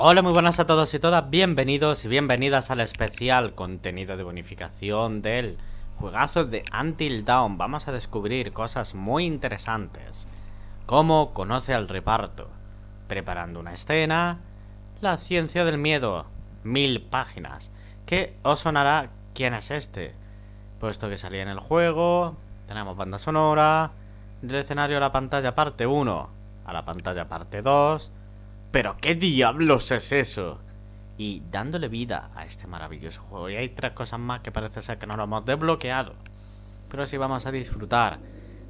Hola, muy buenas a todos y todas, bienvenidos y bienvenidas al especial contenido de bonificación del juegazo de Until Dawn. Vamos a descubrir cosas muy interesantes, cómo conoce al reparto, preparando una escena, la ciencia del miedo, 1000 páginas, que os sonará quién es este, puesto que salía en el juego. Tenemos banda sonora, del escenario a la pantalla parte 1 a la pantalla parte 2. ¿Pero qué diablos es eso? Y dándole vida a este maravilloso juego. Y hay 3 cosas más que parece ser que no lo hemos desbloqueado, pero sí vamos a disfrutar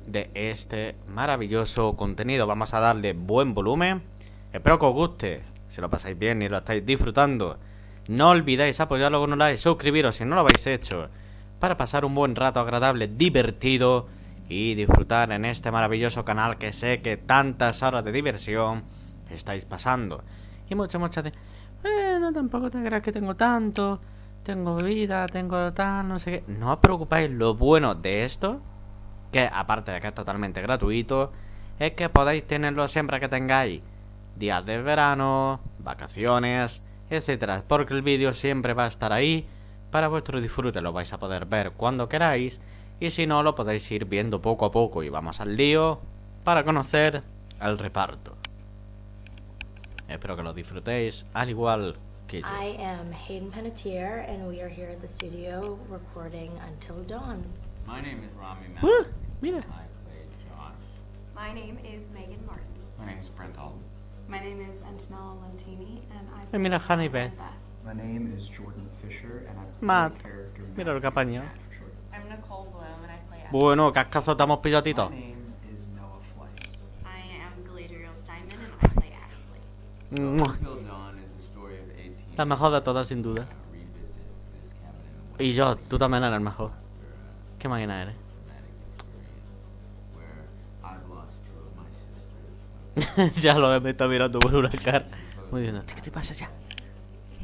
de este maravilloso contenido. Vamos a darle buen volumen. Espero que os guste. Si lo pasáis bien y lo estáis disfrutando, no olvidéis apoyarlo con un like, suscribiros si no lo habéis hecho, para pasar un buen rato agradable, divertido y disfrutar en este maravilloso canal que sé que tantas horas de diversión estáis pasando. Y muchas de no, tampoco te creas que tengo tanto, tengo vida, tengo tal, no sé qué. No os preocupéis, lo bueno de esto, que aparte de que es totalmente gratuito, es que podéis tenerlo siempre que tengáis días de verano, vacaciones, etcétera, porque el vídeo siempre va a estar ahí para vuestro disfrute. Lo vais a poder ver cuando queráis, y si no, lo podéis ir viendo poco a poco. Y vamos al lío para conocer al reparto. Espero que lo disfrutéis al igual que yo. I am Hayden Panettiere, and we are here at the studio recording Until Dawn. My name is Rami Malek. Mira. I play Josh. My name is Megan Martin. My name is Brent Alden. My name is Antonella Lentini, and I Mira, Honey Beth. My name is Jordan Fisher, and I play Matt. the character Mira lo que apañó. Matt for short. I'm Nicole Bloom, and I play Ashley. Bueno, cascazo estamos pillotitos. My name is Noah Fleiss. I am Galadriel Steinman, and I play Ashley. Until Dawn is the story of 18 La mejor de todas, sin duda. revisit this cabin in the Y yo, tú también eres el mejor. ¿Qué máquina eres? traumatic experience where I've lost 2 of my sisters. Ya lo he visto mirando por una cara. Muy bien, ¿qué te pasa ya?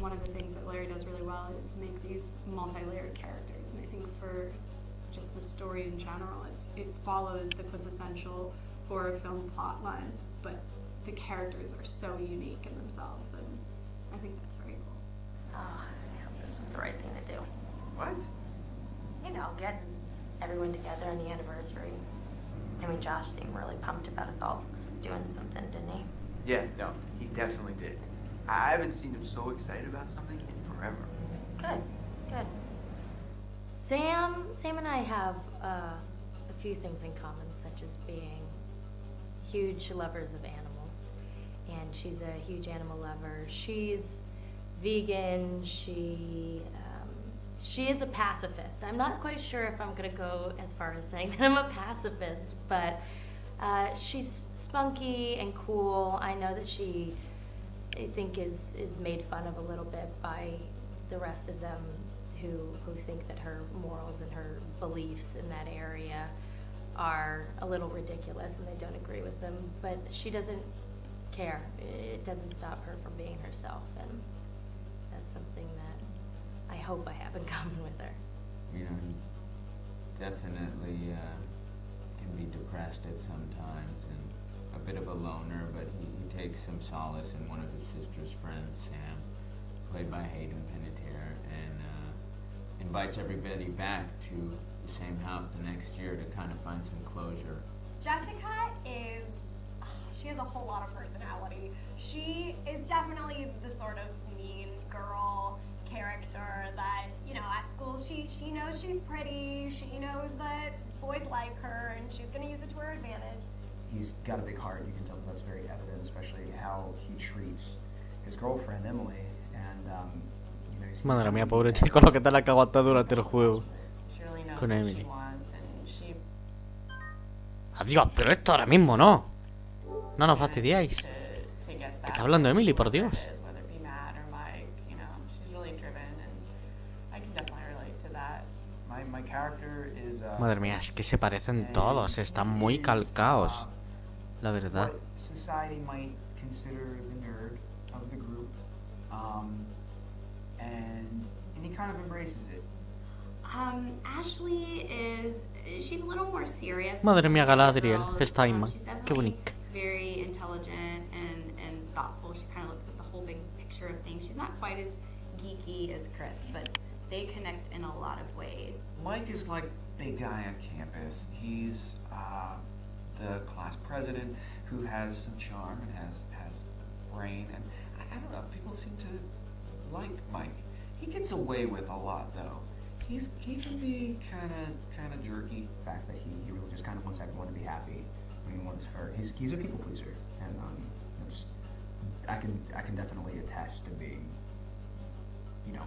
One of the things that Larry does really well is make these multi-layered characters, and I think for just the story in general, it follows the quintessential horror film plot lines, but the characters are so unique in themselves, and I think that's very cool. Oh, I hope this was the right thing to do. What? You know, get everyone together on the anniversary. I mean, Josh seemed really pumped about us all doing something, didn't he? Yeah, no, he definitely did. I haven't seen him so excited about something in forever. Good, good. Sam and I have a few things in common, such as being huge lovers of animals. And she's a huge animal lover. She's vegan. She is a pacifist. I'm not quite sure if I'm gonna go as far as saying that I'm a pacifist, but she's spunky and cool. I know that she, I think, is made fun of a little bit by the rest of them who think that her morals and her beliefs in that area are a little ridiculous and they don't agree with them. But she doesn't care. It doesn't stop her from being herself, and that's something that I hope I have in common with her. You know, he definitely can be depressed at some times and a bit of a loner, but he takes some solace in one of his sister's friends, Sam, played by Hayden Panettiere, and invites everybody back to the same house the next year to kind of find some closure. Jessica she has a whole lot of personality. She is definitely the sort of mean girl character that, you know, at school she knows she's pretty, she knows that boys like her, and she's going to use it to her advantage. He's got a big heart. You can tell that's very evident, especially how he treats his girlfriend Emily. And you know, he's Madre mía, pobre chico, lo que te la ha aguantado durante el juego. She really knows Con what Emily. she wants, and she Adiós, pero esto ahora mismo no. No nos fastidiáis. to get Que that. está hablando Emily, por Dios. Whether it be Matt or Mike, you know, she's really driven, and I can definitely relate to that. my character is. Madre mía, es que se parecen todos, están muy calcaos, la verdad. What society might consider the nerd of the group, and he kind of embraces it. Ashley she's a little more serious. Madre mía, Galadriel, Girls. Steinman, She's qué definitely bonita. very intelligent and thoughtful. She kind of looks at the whole big picture of things. She's not quite as geeky as Chris, but they connect in a lot of ways. Mike is like big guy on campus. He's the class president who has some charm and has brain, and I don't know, people seem to like Mike. He gets away with a lot though. He can be kind of jerky. The fact that he really just kind of wants everyone to be happy. I mean, he's a people pleaser, and that's I can definitely attest to being, you know,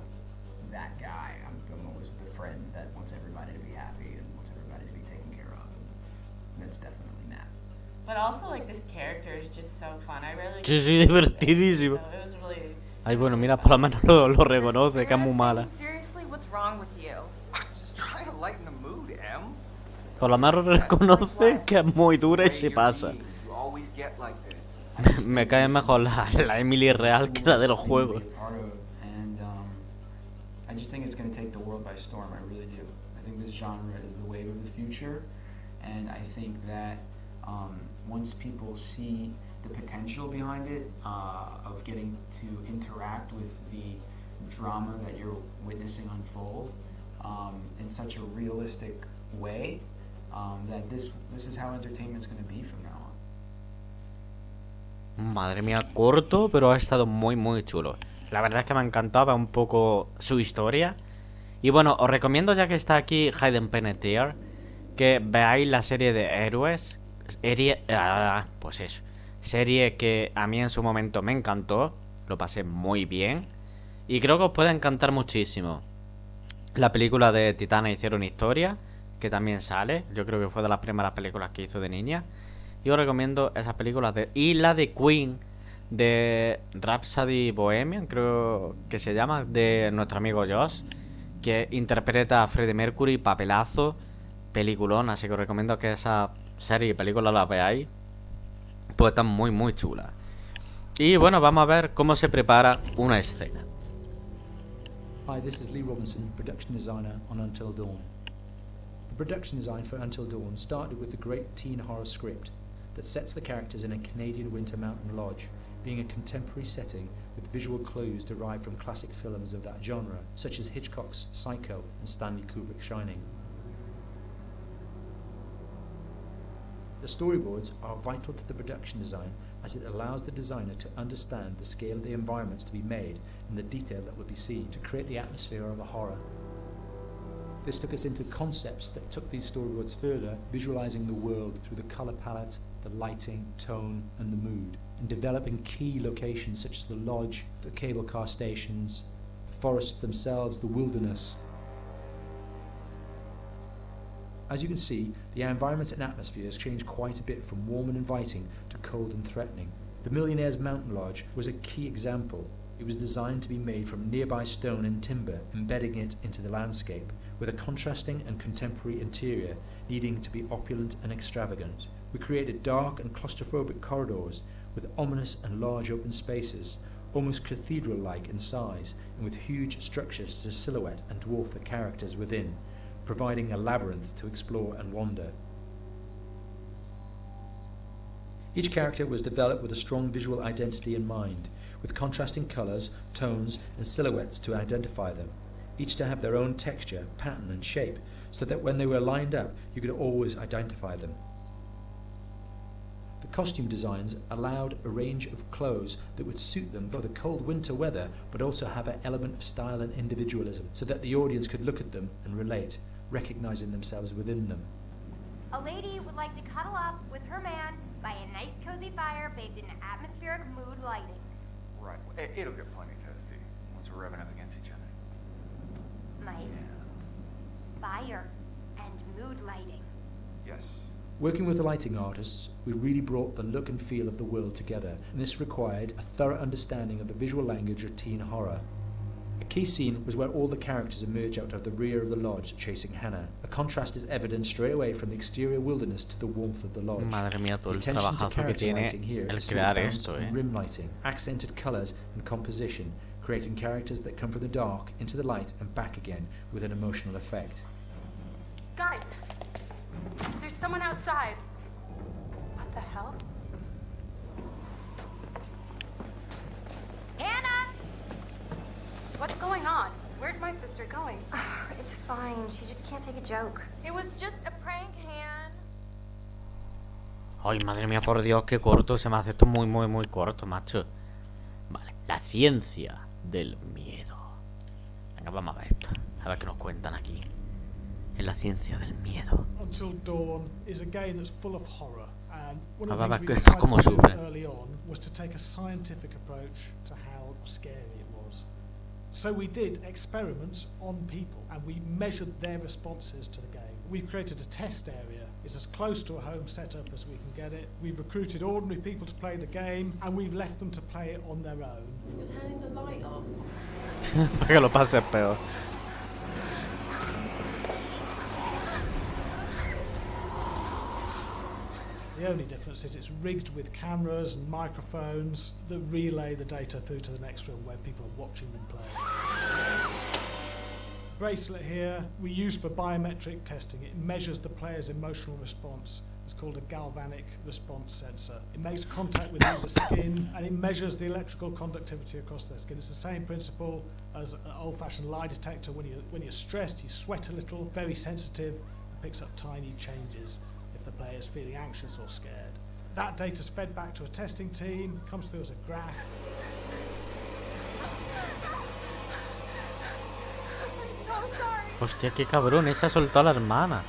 that guy. I'm always the friend that wants everybody to be happy and wants everybody to be taken care of. And that's definitely Matt. But also, like, this character is just so fun. I really. Sí, sí, divertidísimo. So it was really. Ay, bueno, mira, por lo menos lo reconoce, que es muy mala. Seriously, what's wrong with you? I'm just trying to lighten the mood, Em. Por lo menos reconoce que es muy dura y se pasa. You always get like this. Me cae mejor la Emily real que la de los juegos. And I just think it's going to take the world by storm. I really do. I think this genre is the wave of the future, and I think that once people see the potential behind it, of getting to interact with the drama that you're witnessing unfold in such a realistic way, that this is how entertainment's going to be from now on. Madre mía, corto, pero ha estado muy muy chulo. La verdad es que me encantaba un poco su historia. Y bueno, os recomiendo, ya que está aquí Hayden Panettiere, que veáis la serie de Héroes. Pues eso. Serie que a mí en su momento me encantó. Lo pasé muy bien. Y creo que os puede encantar muchísimo. La película de Titana Hicieron Historia, que también sale. Yo creo que fue de las primeras películas que hizo de niña. Y os recomiendo esas películas y la de Queen, de Rhapsody Bohemian, creo que se llama, de nuestro amigo Josh, que interpreta a Freddie Mercury, papelazo, peliculón. Así que os recomiendo que esa serie y película la veáis, pues están muy muy chulas. Y bueno, vamos a ver cómo se prepara una escena. Hi, this is Lee Robinson, production designer on Until Dawn. The production design for Until Dawn started with the great teen horror script that sets the characters in a Canadian winter mountain lodge, being a contemporary setting with visual clues derived from classic films of that genre, such as Hitchcock's Psycho and Stanley Kubrick's Shining. The storyboards are vital to the production design, as it allows the designer to understand the scale of the environments to be made and the detail that will be seen to create the atmosphere of a horror. This took us into concepts that took these storyboards further, visualizing the world through the color palette, the lighting, tone, and the mood, and developing key locations such as the lodge, the cable car stations, the forests themselves, the wilderness. As you can see, the environments and atmospheres change quite a bit from warm and inviting to cold and threatening. The Millionaire's Mountain Lodge was a key example. It was designed to be made from nearby stone and timber, embedding it into the landscape, with a contrasting and contemporary interior needing to be opulent and extravagant. We created dark and claustrophobic corridors with ominous and large open spaces, almost cathedral-like in size, and with huge structures to silhouette and dwarf the characters within, providing a labyrinth to explore and wander. Each character was developed with a strong visual identity in mind, with contrasting colours, tones, and silhouettes to identify them, each to have their own texture, pattern, and shape, so that when they were lined up, you could always identify them. The costume designs allowed a range of clothes that would suit them for the cold winter weather, but also have an element of style and individualism, so that the audience could look at them and relate, recognizing themselves within them. A lady would like to cuddle up with her man by a nice cozy fire bathed in atmospheric mood lighting. Right. It'll get plenty toasty once we're rubbing up against each other. Mike, fire and mood lighting. Yes. Working with the lighting artists, we really brought the look and feel of the world together, and this required a thorough understanding of the visual language of teen horror. A key scene was where all the characters emerge out of the rear of the lodge chasing Hannah. A contrast is evident straight away from the exterior wilderness to the warmth of the lodge. Madre mía, todo el The attention to trabajazo que character tiene lighting here el is to crear the bounce esto, and rim lighting, accented colours and composition, creating characters that come from the dark into the light and back again with an emotional effect. Guys, there's someone outside. What the hell? it going? It's fine. She just can't take a joke. It was just a prank, Han. Ay, madre mía, por Dios, qué corto. Se me hace esto muy corto, macho. Vale, la ciencia del miedo. Venga, vamos a ver esto. A ver qué nos cuentan aquí. En la ciencia del miedo. Until Dawn is a game that's full of horror, and one of Ah, the va, things we esto decided cómo to do sufre. early on was to take a scientific approach to how scary it was. So we did experiments on people, and we measured their responses to the game. We've created a test area. It's as close to a home setup as we can get it. We've recruited ordinary people to play the game, and we've left them to play it on their own. You're turning the light on. Para que lo pases peor. The only difference is it's rigged with cameras and microphones that relay the data through to the next room where people are watching them play. Bracelet here we use for biometric testing. It measures the player's emotional response. It's called a galvanic response sensor. It makes contact with the skin and it measures the electrical conductivity across their skin. It's the same principle as an old-fashioned lie detector. When you're stressed, you sweat a little, very sensitive, and picks up tiny changes if the player is feeling anxious or scared. That data is fed back to a testing team, comes through as a graph. Hostia, qué cabrón, esa soltó a la hermana.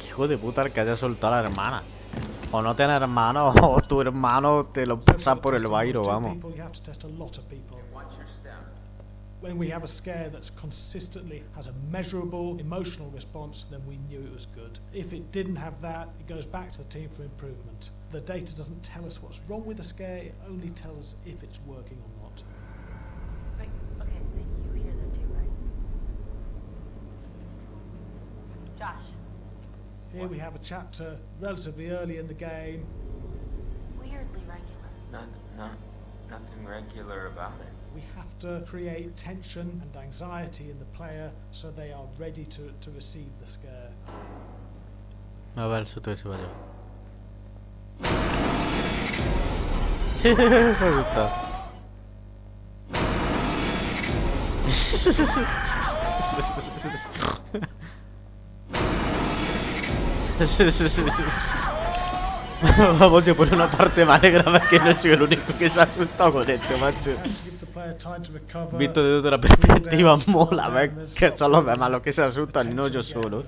Hijo de puta el que haya soltado a la hermana. O no tener hermano, o tu hermano te lo pasa por el bairo, vamos. When we have a scare that's consistently has a measurable emotional response, then we knew it was good. If it didn't have that, it goes back to the team for improvement. The data doesn't tell us what's wrong with the scare, it only tells us if it's working or not. Right. Okay, so you hear them too, right? Josh. Here we have a chapter relatively early in the game. Weirdly regular. Nothing regular about it. We have to create tension and anxiety in the player so they are ready to receive the scare. A ver, su te se vaya. Sí, se asusta. Vamos, yo por una parte me alegra ver que no soy el único que se ha asustado con esto, macho. Visto desde otra perspectiva mola ver que son los demás los que se asustan y no yo solo.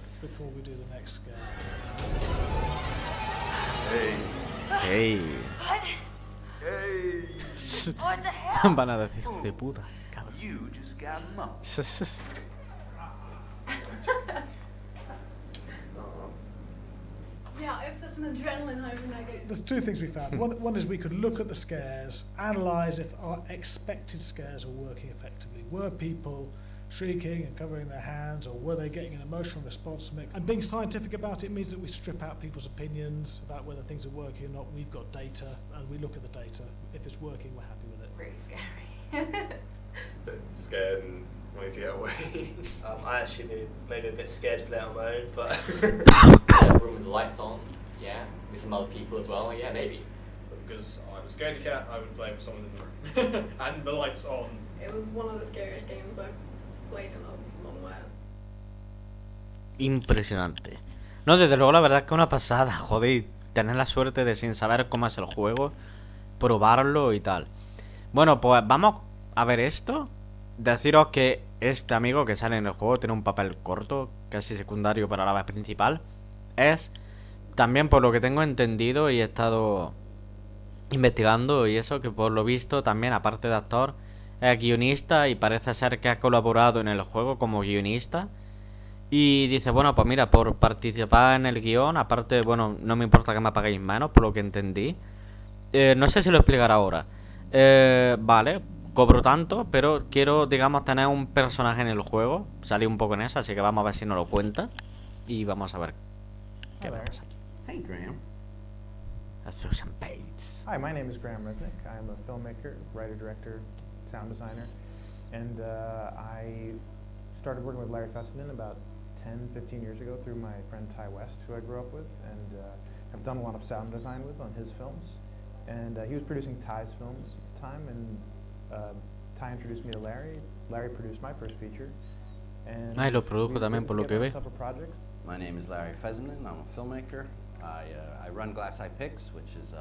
Hey. What the hell? Van a decir, hijo de puta, cabrón. You just got mugged. Yeah, it's such an adrenaline high when I get. There's two things we found. One is we could look at the scares, analyse if our expected scares are working effectively. Were people shrieking and covering their hands, or were they getting an emotional response from it? And being scientific about it means that we strip out people's opinions about whether things are working or not. We've got data, and we look at the data. If it's working, we're happy with it. Pretty scary. Bit scared and wanting to get away. I actually maybe a bit scared to play on my own, but a room with the lights on, yeah, with some other people as well, yeah, maybe. Because I'm a scaredy cat, I would play with someone in the room. And the lights on. It was one of the scariest games I've played in a long while. Impresionante. No, desde luego la verdad es que una pasada, joder, tener la suerte de sin saber cómo es el juego, probarlo y tal. Bueno, pues vamos a ver esto. Deciros que este amigo que sale en el juego tiene un papel corto, casi secundario para la vez principal. Es también, por lo que tengo entendido y he estado investigando y eso, que por lo visto también, aparte de actor, es guionista y parece ser que ha colaborado en el juego como guionista. Y dice, bueno, pues mira, por participar en el guión, aparte, bueno, no me importa que me paguéis menos, por lo que entendí. No sé si lo explicaré ahora. Vale, cobro tanto, pero quiero, digamos, tener un personaje en el juego. Salí un poco en eso, así que vamos a ver si nos lo cuenta. Y vamos a ver qué vemos aquí. Hey, Graham. A Susan Bates. Hi, my name is Graham Resnick. I'm a filmmaker, writer, director, sound designer, and I started working with Larry Fessenden about 10, 15 years ago through my friend Ty West, who I grew up with, and have done a lot of sound design with on his films. And he was producing Ty's films at the time, and Ty introduced me to Larry. Larry produced my first feature. And Ah, y lo produjo también por lo que ve. several projects. My name is Larry Fessenden. I'm a filmmaker. I run Glass Eye Picks, which is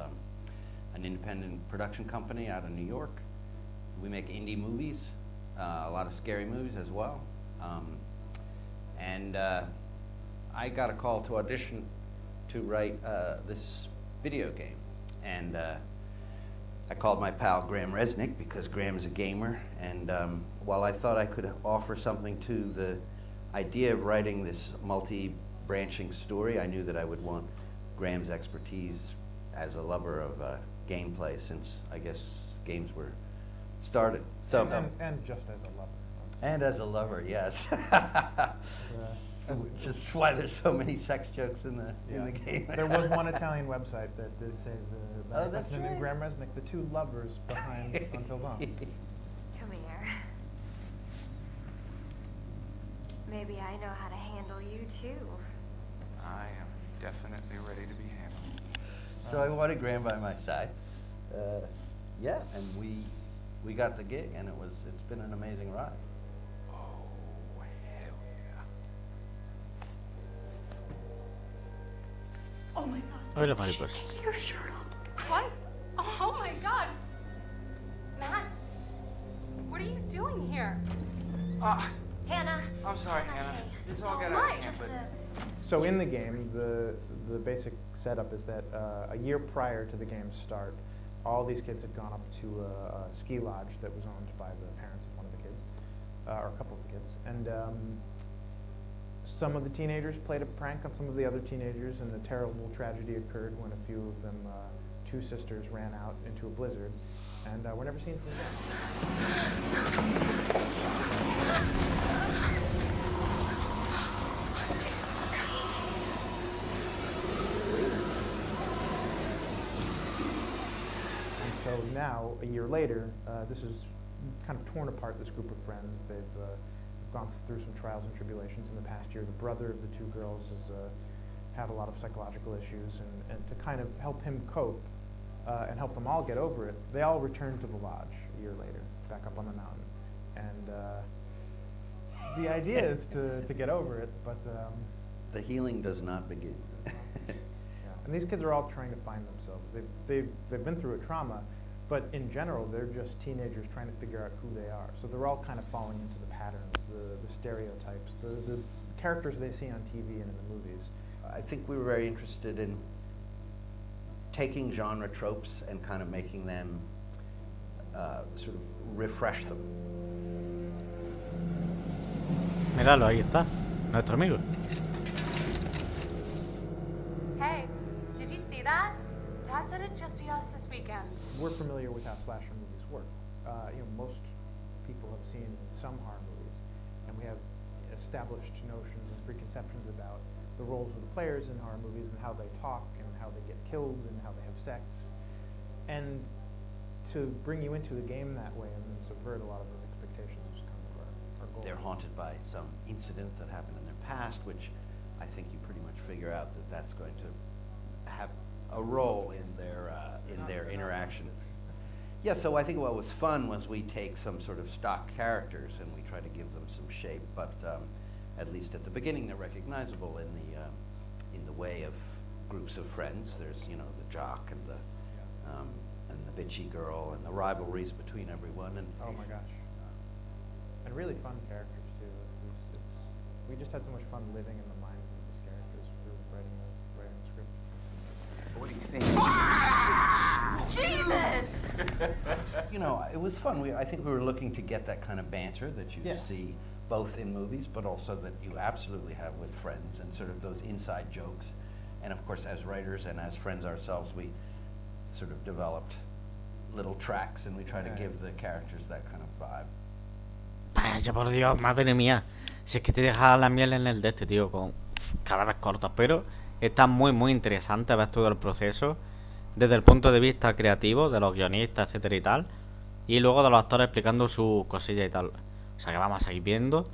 an independent production company out of New York. We make indie movies, a lot of scary movies as well. And I got a call to audition to write this video game. And I called my pal Graham Resnick because Graham's a gamer. And while I thought I could offer something to the idea of writing this multi-branching story, I knew that I would want Graham's expertise as a lover of gameplay, since I guess games were started. So and just as a lover. And as a lover, yes. Which is why there's so many sex jokes in the game. There was one Italian website that did say Oh, that's and right. Graham Resnick, the two lovers behind Until Dawn. Come here. Maybe I know how to handle you too. I am definitely ready to be handled. So I wanted Graham by my side. Yeah, and we got the gig, and it's been an amazing ride. Oh, hell yeah. Oh my god. Hoy la mariposa. Take your shirt off. What? Oh my god. Matt, what are you doing here? Hannah. I'm sorry, Hannah. It's all got Don't out worry, of hand, just but So in the game, the basic setup is that a year prior to the game's start, all these kids had gone up to a ski lodge that was owned by the parents of one of the kids, or a couple of the kids, and some of the teenagers played a prank on some of the other teenagers, and a terrible tragedy occurred when a few of them, two sisters, ran out into a blizzard, and were never seen from again. So now, a year later, this is kind of torn apart, this group of friends. They've gone through some trials and tribulations in the past year. The brother of the two girls has had a lot of psychological issues, and to kind of help him cope and help them all get over it, they all returned to the lodge a year later, back up on the mountain. And the idea is to get over it, but... the healing does not begin. And these kids are all trying to find themselves. They've been through a trauma, but in general, they're just teenagers trying to figure out who they are. So they're all kind of falling into the patterns, the stereotypes, the characters they see on TV and in the movies. I think we were very interested in taking genre tropes and kind of making them sort of refresh them. Míralo, ahí está, nuestro amigo. Hey, did you see that? Dad said it'd just be us this weekend. We're familiar with how slasher movies work. Most people have seen some horror movies, and we have established notions and preconceptions about the roles of the players in horror movies and how they talk and how they get killed and how they have sex. And to bring you into the game that way and then subvert a lot of those expectations is kind of our goal. They're haunted by some incident that happened in their past, which I think you pretty much figure out that that's going to have a role in their interaction. Yeah, so I think what was fun was we take some sort of stock characters and we try to give them some shape, but at least at the beginning they're recognizable in the way of groups of friends. There's the jock and the bitchy girl and the rivalries between everyone. And oh my gosh, and really fun characters too. We just had so much fun living in the minds of these characters through writing the script. What do you think? Jesus! It was fun. I think we were looking to get that kind of banter that you see both in movies, but also that you absolutely have with friends, and sort of those inside jokes. And of course, as writers and as friends ourselves, we sort of developed little tracks, and we try to give the characters that kind of vibe. Vaya por Dios, madre mía. Si es que te deja la miel en el de este, tío, con cada vez cortas, pero está muy muy interesante ver todo el proceso desde el punto de vista creativo de los guionistas, etcétera y tal, y luego de los actores explicando su cosilla y tal. O sea que vamos a seguir viendo,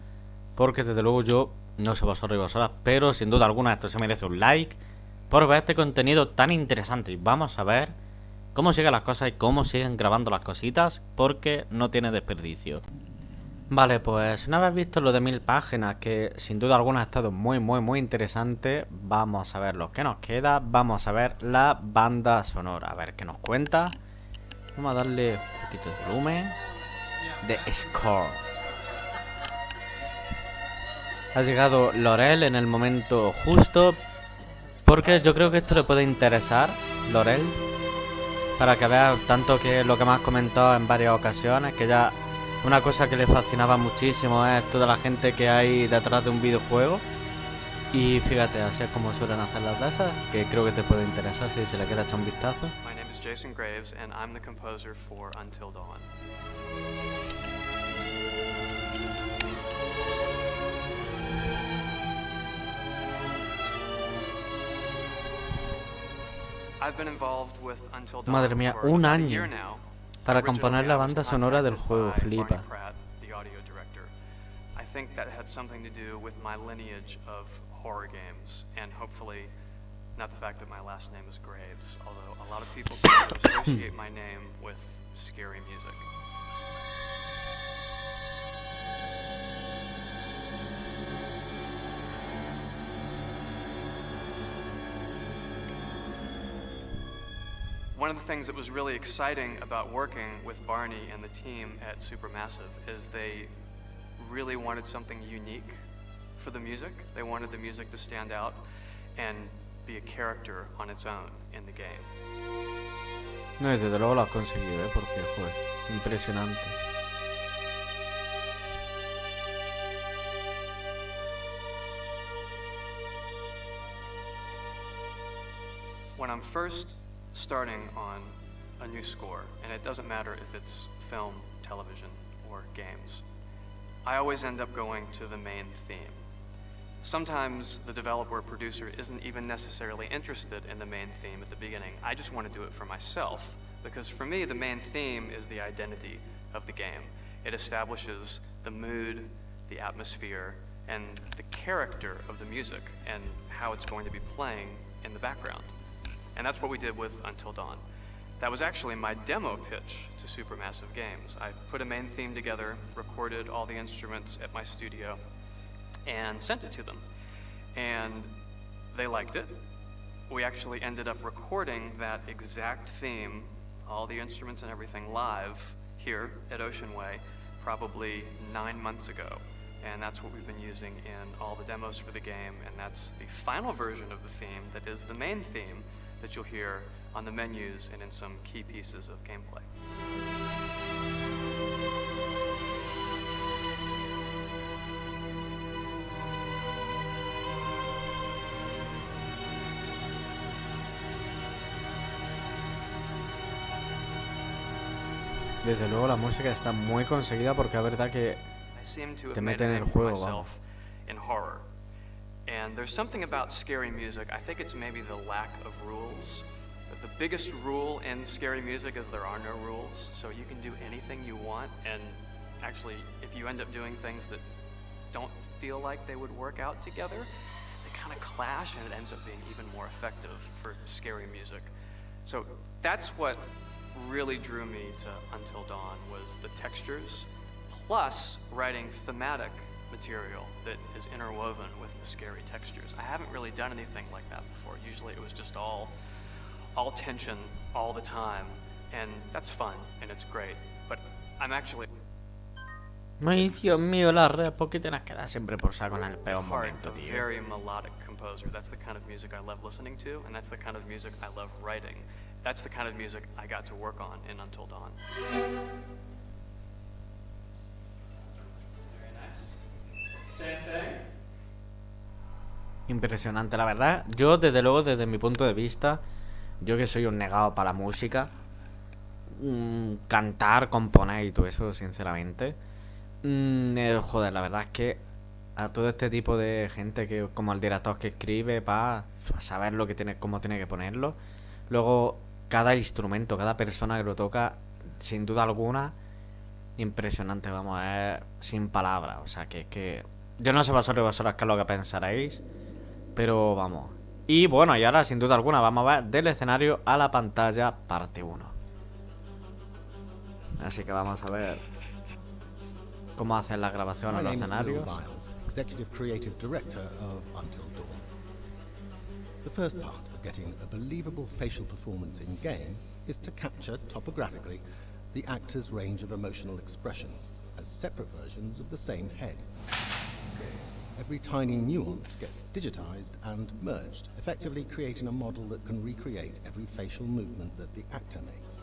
porque desde luego yo no sé vosotros y vosotras, pero sin duda alguna esto se merece un like por ver este contenido tan interesante. Y vamos a ver cómo siguen las cosas y cómo siguen grabando las cositas, porque no tiene desperdicio. Vale, pues una vez visto lo de 1000 páginas, que sin duda alguna ha estado muy interesante, vamos a ver lo que nos queda. Vamos a ver la banda sonora, a ver qué nos cuenta. Vamos a darle un poquito de volumen. The Score. Ha llegado Lorel en el momento justo, porque yo creo que esto le puede interesar, Lorel, para que veas tanto que lo que me has comentado en varias ocasiones, que ya una cosa que le fascinaba muchísimo es toda la gente que hay detrás de un videojuego. Y fíjate, así es como suelen hacer las de esas, que creo que te puede interesar si se le quiere echar un vistazo. My name is Jason Graves and I'm the composer for Until Dawn. I've been involved with Until Dawn Madre mía, for un about a año year now. para Originally, componer la I was banda sonora del contacted juego, by flipa. Barney Pratt, the audio director. I think that had something to do with my lineage of horror games, and hopefully not the fact that my last name is Graves, although a lot of people seem to associate my name with scary music. One of the things that was really exciting about working with Barney and the team at Supermassive is they really wanted something unique for the music. They wanted the music to stand out and be a character on its own in the game. No, y desde luego lo has conseguido, porque fue impresionante. When I'm first starting on a new score, and it doesn't matter if it's film, television, or games, I always end up going to the main theme. Sometimes the developer or producer isn't even necessarily interested in the main theme at the beginning. I just want to do it for myself, because for me, the main theme is the identity of the game. It establishes the mood, the atmosphere, and the character of the music, and how it's going to be playing in the background. And that's what we did with Until Dawn. That was actually my demo pitch to Supermassive Games. I put a main theme together, recorded all the instruments at my studio, and sent it to them. And they liked it. We actually ended up recording that exact theme, all the instruments and everything, live here at Ocean Way probably 9 months ago. And that's what we've been using in all the demos for the game, and that's the final version of the theme that is the main theme that you'll hear on the menus and in some key pieces of gameplay. Desde luego la música está muy conseguida, porque es verdad que te mete en el juego, vamos. In horror. And there's something about scary music, I think it's maybe the lack of rules. The biggest rule in scary music is there are no rules, so you can do anything you want, and actually, if you end up doing things that don't feel like they would work out together, they kind of clash, and it ends up being even more effective for scary music. So that's what really drew me to Until Dawn, was the textures, plus writing thematic material that is interwoven with the scary textures. I haven't really done anything like that before. Usually it was just all tension all the time, and that's fun and it's great, but I'm actually... Ay, Dios mío, la red, ¿por qué tienes que dar siempre por saco en el peor momento, tío? Very melodic composer. That's the kind of music I love listening to, and that's the kind of music I love writing. That's the kind of music I got to work on in Until Dawn. Impresionante, la verdad. Yo, desde luego, desde mi punto de vista, yo que soy un negado para la música, cantar, componer y todo eso, sinceramente, joder, la verdad es que a todo este tipo de gente, que como el director que escribe, para saber lo que tiene, cómo tiene que ponerlo. Luego, cada instrumento, cada persona que lo toca, sin duda alguna, impresionante, vamos, es sin palabras. O sea, que yo no sé vosotros qué es lo que pensaréis, pero vamos, Y bueno, y ahora sin duda alguna vamos a ver del escenario a la pantalla parte 1. Así que vamos a ver cómo hacen la grabación en los escenarios. Executive Creative Director of Until Dawn. The first part of getting a believable facial performance in game is to capture topographically the actor's range of emotional expressions as separate versions of the same head. Every tiny nuance gets digitized and merged, effectively creating a model that can recreate every facial movement that the actor makes.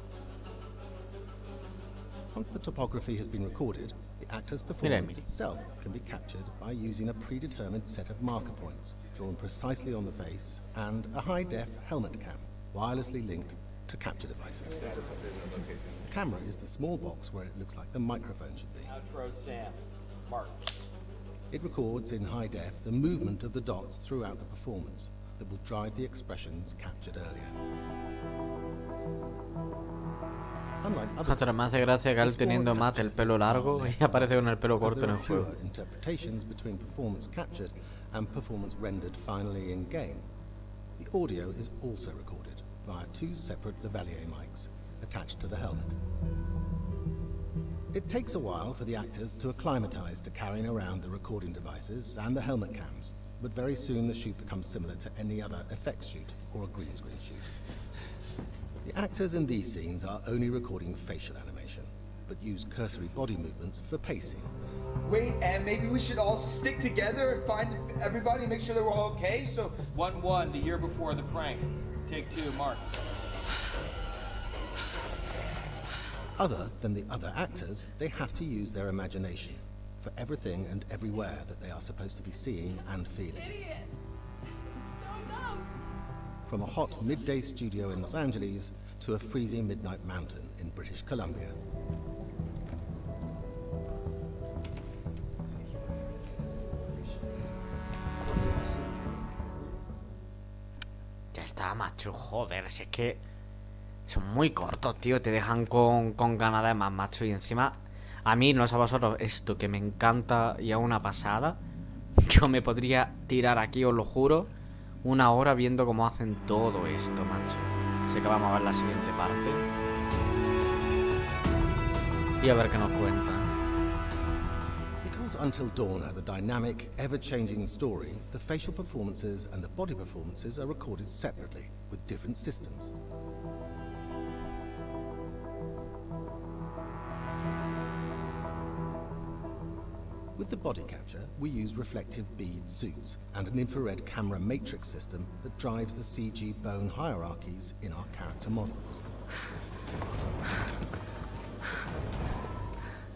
Once the topography has been recorded, the actor's performance itself can be captured by using a predetermined set of marker points drawn precisely on the face and a high-def helmet cam, wirelessly linked to capture devices. The camera is the small box where it looks like the microphone should be. Outro Sam. Mark. It records in high def the movement of the dots throughout the performance that will drive the expressions captured earlier. Hasta me hace gracia que él teniendo más el pelo largo y aparece con el pelo corto en el juego. Interpretations between performance captured and performance rendered finally in game. The audio is also recorded via 2 separate lavalier mics attached to the helmet. It takes a while for the actors to acclimatize to carrying around the recording devices and the helmet cams, but very soon the shoot becomes similar to any other effects shoot or a green screen shoot. The actors in these scenes are only recording facial animation, but use cursory body movements for pacing. Wait, and maybe we should all stick together and find everybody and make sure that we're all okay, so... 1-1, the year before the prank. Take 2, Mark. Other than the other actors, they have to use their imagination for everything and everywhere that they are supposed to be seeing and feeling. Idiot. So dumb. From a hot midday studio in Los Angeles to a freezing midnight mountain in British Columbia. Ya está, macho, joder, si es que son muy cortos, tío, te dejan con ganas de más, macho. Y encima, a mí, no sé a vosotros, esto que me encanta y a una pasada. Yo me podría tirar aquí, os lo juro, 1 hora viendo cómo hacen todo esto, macho. Así que vamos a ver la siguiente parte y a ver qué nos cuentan. Because Until Dawn has a dynamic, ever-changing story, the facial performances and the body performances are recorded separately with different systems. With the body capture, we use reflective bead suits and an infrared camera matrix system that drives the CG bone hierarchies in our character models.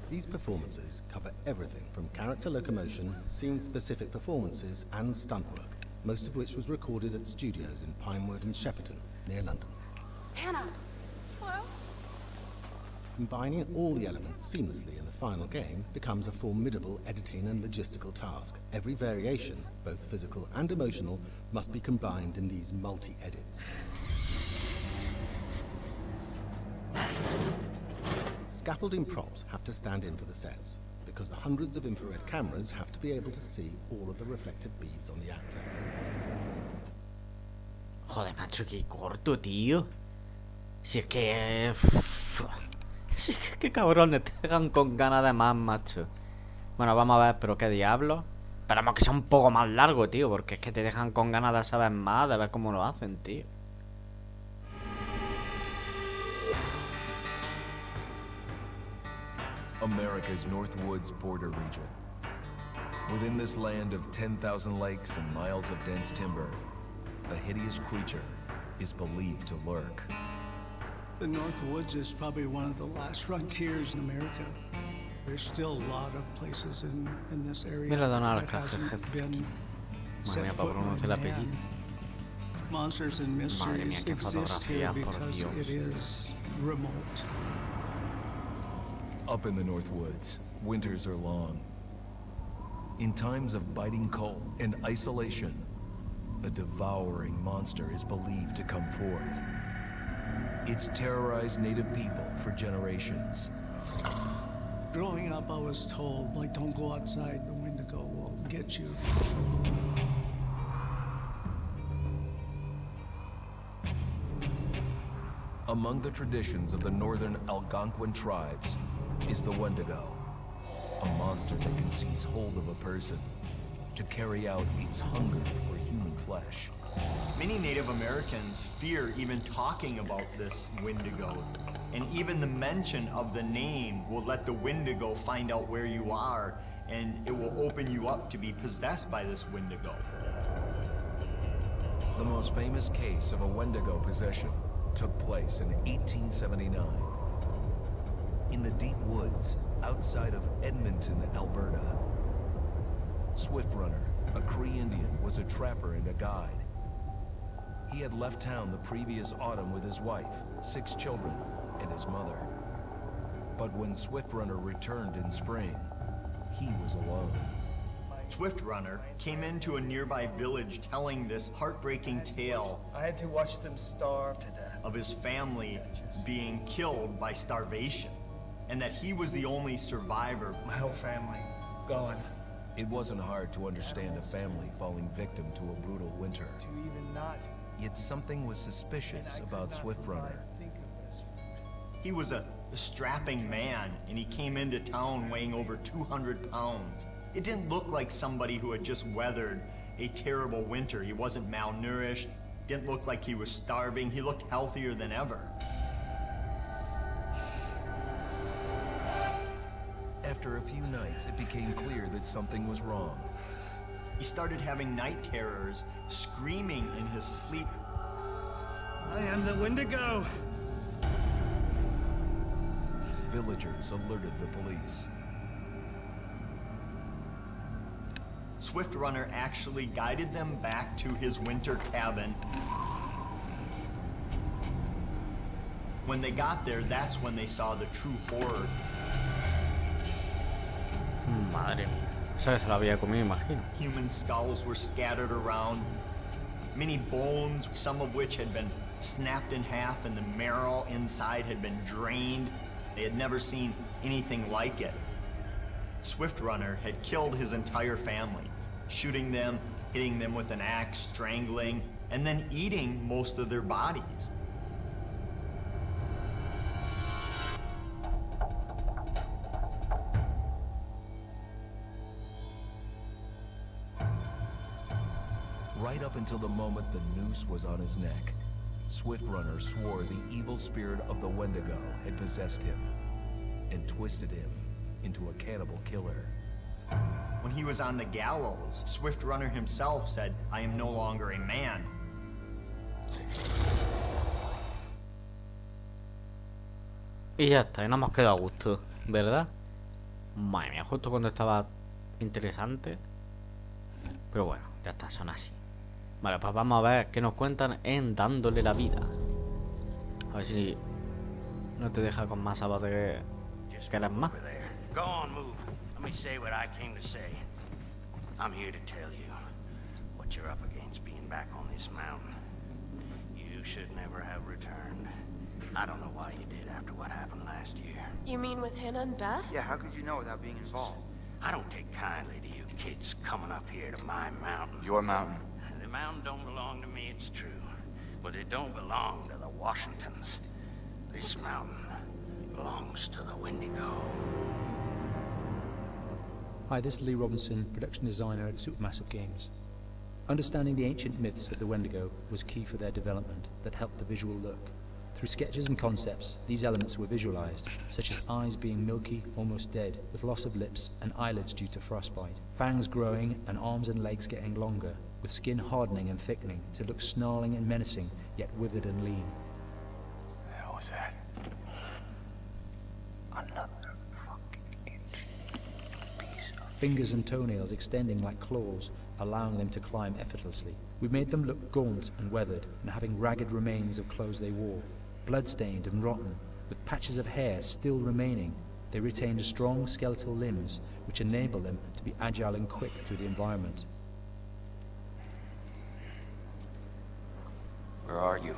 These performances cover everything from character locomotion, scene-specific performances, and stunt work, most of which was recorded at studios in Pinewood and Shepperton, near London. Hannah. Hello? Combining all the elements seamlessly in the final game becomes a formidable editing and logistical task. Every variation, both physical and emotional, must be combined in these multi-edits. Scaffolding props have to stand in for the sets, because the hundreds of infrared cameras have to be able to see all of the reflective beads on the actor. Joder, macho, qué corto, tío. Si es que... Si es que cabrones, te dejan con ganas de más, macho. Bueno, vamos a ver, pero qué diablo. Esperamos que sea un poco más largo, tío, porque es que te dejan con ganas de saber más, de ver cómo lo hacen, tío. America's Northwoods border region. Within this land of 10,000 lakes and miles of dense timber, a hideous creature is believed to lurk. The Northwoods is probably one of the last frontiers in America. There's still a lot of places in this area that hasn't been set foot by man. Monsters and mysteries exist here because it is remote. Up in the Northwoods, winters are long. In times of biting cold and isolation, a devouring monster is believed to come forth. It's terrorized native people for generations. Growing up, I was told, like, don't go outside, the Wendigo will get you. Among the traditions of the northern Algonquin tribes is the Wendigo, a monster that can seize hold of a person to carry out its hunger for human flesh. Many Native Americans fear even talking about this Wendigo, and even the mention of the name will let the Wendigo find out where you are, and it will open you up to be possessed by this Wendigo. The most famous case of a Wendigo possession took place in 1879. In the deep woods outside of Edmonton, Alberta. Swift Runner, a Cree Indian, was a trapper and a guide. He had left town the previous autumn with his wife, 6 children, and his mother. But when Swift Runner returned in spring, he was alone. Swift Runner came into a nearby village telling this heartbreaking tale. I had to watch them starve to death. Of his family being killed by starvation, and that he was the only survivor. My whole family gone. It wasn't hard to understand a family falling victim to a brutal winter. To even not. Yet something was suspicious about Swift Runner. He was a strapping man, and he came into town weighing over 200 pounds. It didn't look like somebody who had just weathered a terrible winter. He wasn't malnourished, didn't look like he was starving. He looked healthier than ever. After a few nights, it became clear that something was wrong. He started having night terrors, screaming in his sleep. I am the Wendigo! Villagers alerted the police. Swift Runner actually guided them back to his winter cabin. When they got there, that's when they saw the true horror. Madre mía. Eso se lo había comido, imagino. Human skulls were scattered around. Many bones, some of which had been snapped in half, and the marrow inside had been drained. They had never seen anything like it. Swift Runner had killed his entire family, shooting them, hitting them with an axe, strangling, and then eating most of their bodies. Right up until the moment the noose was on his neck, Swift Runner swore the evil spirit of the Wendigo had possessed him and twisted him into a cannibal killer. When he was on the gallows, Swift Runner himself said, "I am no longer a man." Y ya está, y nos hemos quedado a gusto, ¿verdad? Madre mía, justo cuando estaba interesante. Pero bueno, ya está, son así. Vale, pues vamos a ver qué nos cuentan en Dándole la Vida. A ver si no te deja con más sabor de que eres más. Go on, move. Let me say what I came to say. I'm here to tell you what you're up against being back on this mountain. You should never have returned. I don't know why you did after what happened last year. You mean with Hannah and Beth? Yeah, how could you know without being involved? I don't take kindly to you kids coming up here to my mountain. Your mountain. The mountain don't belong to me, it's true. But it don't belong to the Washingtons. This mountain belongs to the Wendigo. Hi, this is Lee Robinson, production designer at Supermassive Games. Understanding the ancient myths of the Wendigo was key for their development that helped the visual look. Through sketches and concepts, these elements were visualized, such as eyes being milky, almost dead, with loss of lips and eyelids due to frostbite, fangs growing and arms and legs getting longer, with skin hardening and thickening to look snarling and menacing, yet withered and lean. The hell was that? Another fucking piece of... Fingers and toenails extending like claws, allowing them to climb effortlessly. We made them look gaunt and weathered, and having ragged remains of clothes they wore. Blood-stained and rotten, with patches of hair still remaining, they retained strong skeletal limbs, which enable them to be agile and quick through the environment. Where are you?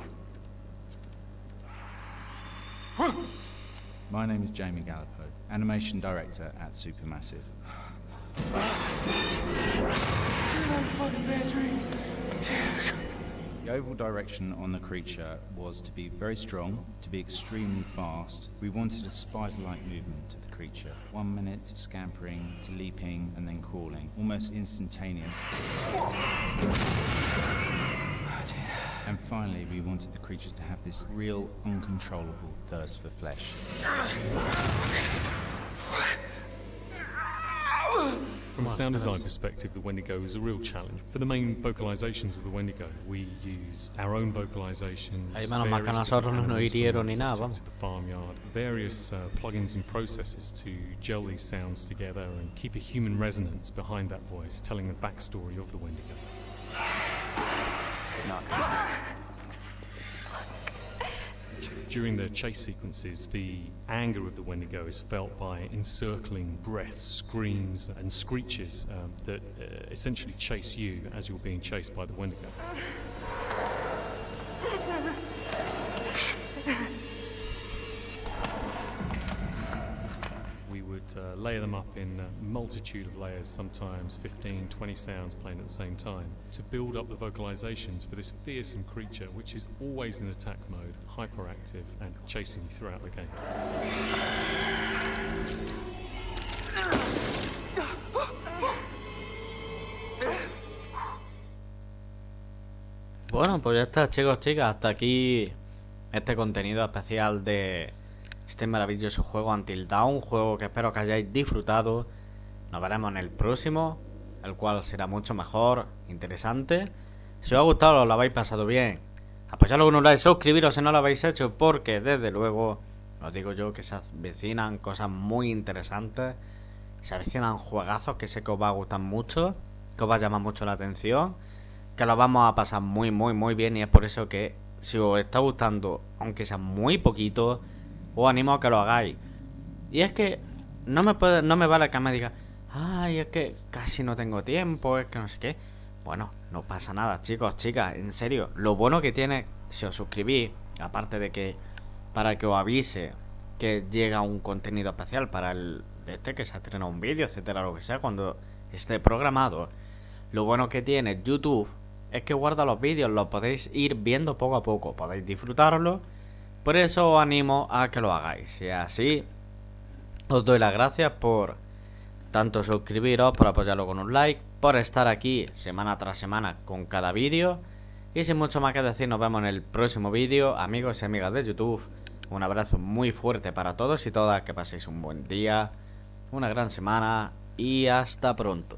My name is Jamie Gallipo, animation director at Supermassive. The overall direction on the creature was to be very strong, to be extremely fast. We wanted a spider-like movement of the creature. 1 minute scampering to leaping and then crawling, almost instantaneous. And finally, we wanted the creature to have this real, uncontrollable thirst for flesh. From a sound design perspective, the Wendigo is a real challenge. For the main vocalizations of the Wendigo, we use our own vocalizations, Ahí menos mal que a nosotros no nos hirieron ni nada, vamos. the farmyard, various plugins and processes to gel these sounds together and keep a human resonance behind that voice, telling the backstory of the Wendigo. During the chase sequences, the anger of the Wendigo is felt by encircling breaths, screams and screeches that essentially chase you as you're being chased by the Wendigo. We would layer them up in a multitude of layers, sometimes 15, 20 sounds playing at the same time, to build up the vocalizations for this fearsome creature which is always in attack mode, hyperactive and chasing you throughout the game. Bueno, pues ya está, chicos, chicas, hasta aquí este contenido especial de este maravilloso juego Until Dawn, un juego que espero que hayáis disfrutado. Nos veremos en el próximo, el cual será mucho mejor, interesante. Si os ha gustado, lo habéis pasado bien, apoyadlo con un like, suscribiros si no lo habéis hecho, porque desde luego os digo yo que se avecinan cosas muy interesantes, se avecinan juegazos que sé que os va a gustar mucho, que os va a llamar mucho la atención, que lo vamos a pasar muy bien, y es por eso que si os está gustando, aunque sea muy poquito, os animo a que lo hagáis. Y es que no me vale que me diga, ay, es que casi no tengo tiempo, es que no sé qué. Bueno, no pasa nada, chicos, chicas, en serio. Lo bueno que tiene, si os suscribís, aparte de que para que os avise que llega un contenido especial para el que se estrena un vídeo, etcétera, lo que sea, cuando esté programado. Lo bueno que tiene YouTube es que guarda los vídeos, los podéis ir viendo poco a poco, podéis disfrutarlo. Por eso os animo a que lo hagáis. Si es así, os doy las gracias por tanto suscribiros, por apoyarlo con un like, por estar aquí semana tras semana con cada vídeo. Y sin mucho más que decir, nos vemos en el próximo vídeo, amigos y amigas de YouTube. Un abrazo muy fuerte para todos y todas, que paséis un buen día, una gran semana y hasta pronto.